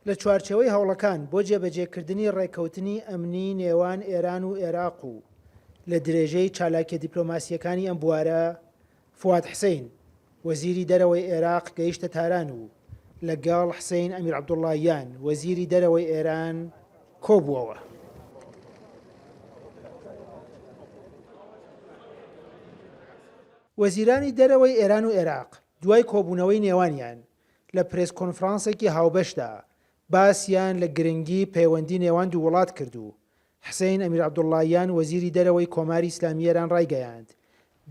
لە چوارچێوەی هەوڵەکان بۆ جێبەجێکردنی ڕێکەوتنی ئەمنی نێوان ئێران و عێراق و لە درێژەی چالاکیە دیپلۆماسیەکانی ئەم بوارە فواد حسین وەزیری دەرەوەی عێراق گەیشتە تاران و لەگەڵ حسین ئەمیر عەبدوڵڵاهیان وەزیری دەرەوەی ئێران کۆبووەوە. وەزیرانی دەرەوەی ئێران و عێراق دوای کۆبوونەوەی نێوانیان لە پرێس کۆنفرانسێکی هاوبەشدا باسییان لە گرنگی پەیوەندی نێوان دوو وڵات کرد و حسین ئەمیر عەبدوڵڵاهیان وەزیری دەرەوەی کۆماری ئیسلامی ئێران ڕایگەیاند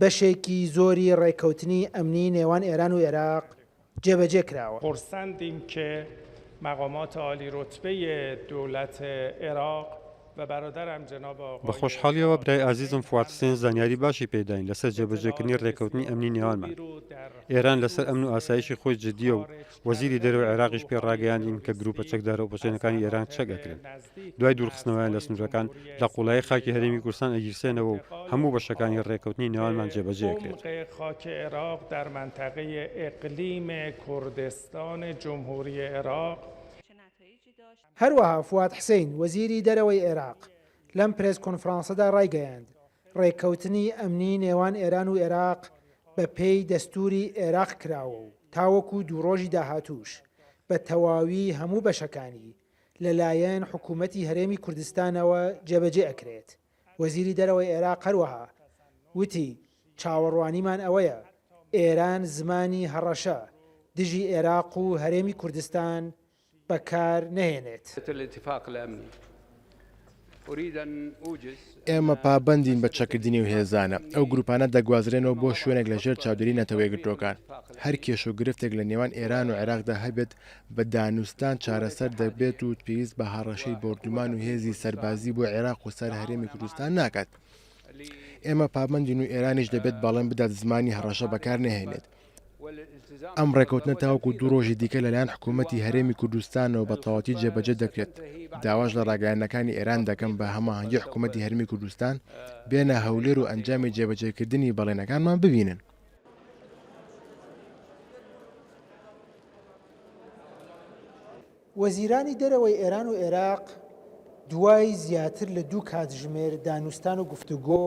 بەشێکی زۆری ڕێکەوتنی ئەمنی نێوان ئێران و عێراق جێبەجێ کراوە. خورسەندیم کە مقامات عالی رتبه دولت عێراق و برادرم جناب بە خۆشحاڵیەوە برای ئازیزم فواد حسین زانیاری باشی پێداین لەسەر جێبەجێکردنی ڕێکەوتنی ئەمنی نێوانمان. ئێران لەسەر ئەمن و ئاسایشی خۆی جددیە و وەزیری دەرەوەی عێراقیش پێ ڕاگەیاندین کە گروپە چەکدارە و پەچێنەکانی ئێران چەکەکرێن. دوای دوورخستنەوەیان لە سنوورەکان لە قوڵایی خاکی هەرێمی کوردستان ئەگیرسێنەوە و هەموو بەشەکانی ڕێکەوتنی نێوانمان جێبەجێکرێت. خاک عێراق در منطقه اقلیم کردستان جمهوری عێراق. هەروەها فواد حسین وەزیری دەرەوەی عێراق لەم پرێس کۆنفرانسەدا ڕایگەیاند ڕێکەوتنی ئەمنی نێوان ئێران و عێراق بە پێی دەستوری عێراق کراوە و تاوەکو دوو ڕۆژی داهاتووش بە تەواوی هەموو بەشەکانی لەلایەن حکوومەتی هەرێمی کوردستانەوە جێبەجێ ئەکرێت. وەزیری دەرەوەی عێراق هەروەها وتی چاوەڕوانیمان ئەوەیە ئێران زمانی هەڕەشە دژی عێراق و هەرێمی کوردستان بەکار نەهێنێت. ئێمە پابەندین بە چەکردنی و هێزانە ئەو گروپانە دەگوازرێنەوە بۆ شوێنێک لە ژێر چاودێری نەتەوەی گرتوەکان. هەر کێش و گرفتێک لە نێوان ئێران و عێراقدا هەبێت بە دانوستان چارەسەر دەبێت و پێویست بە هەڕەشەی بۆردومان و هێزی سەربازی بۆ عێراق و سەر هەرێمی کوردستان ناکات. ئێمە پابەندین و ئێرانیش دەبێت بەڵێن بدات زمانی هەڕەشە بەکار نەهێنێت. ئەم ڕێکەوتنە تاوەکو دوو ڕۆژی دیکە لەلایەن حکوومەتی هەرێمی کوردستانەوە بە تەواوەتی جێبەجێ دەکرێت. داواش لە ڕاگەیاندنەکانی ئێران دەکەم بە هەماهەنگی حکوومەتی هەرێمی کوردستان بێنە هەولێر و ئەنجامی جێبەجێکردنی بەڵێنەکانمان ببینن. وەزیرانی دەرەوەی ئێران و عێراق دوای زیاتر لە 2 کاتژمێر دانوستان و گفتوگۆ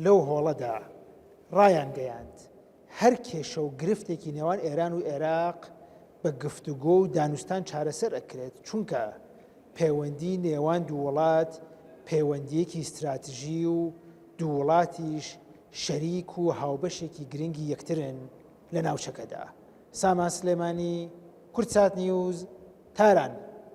لەو هۆڵەدا ڕایان گەیاند هەر کێشە و گرفتێکی نێوان ئێران و عێراق بە گفتوگۆ و دانوستان چارەسەر ئەکرێت چونکە پەیوەندی نێوان دوو وڵات پەیوەندیەکی استراتیژی و دوو وڵاتیش شەریک و هاوبەشێکی گرنگی یەکترن لە ناوچەکەدا. سامان سلێمانی، کورتسات نیوز، تاران.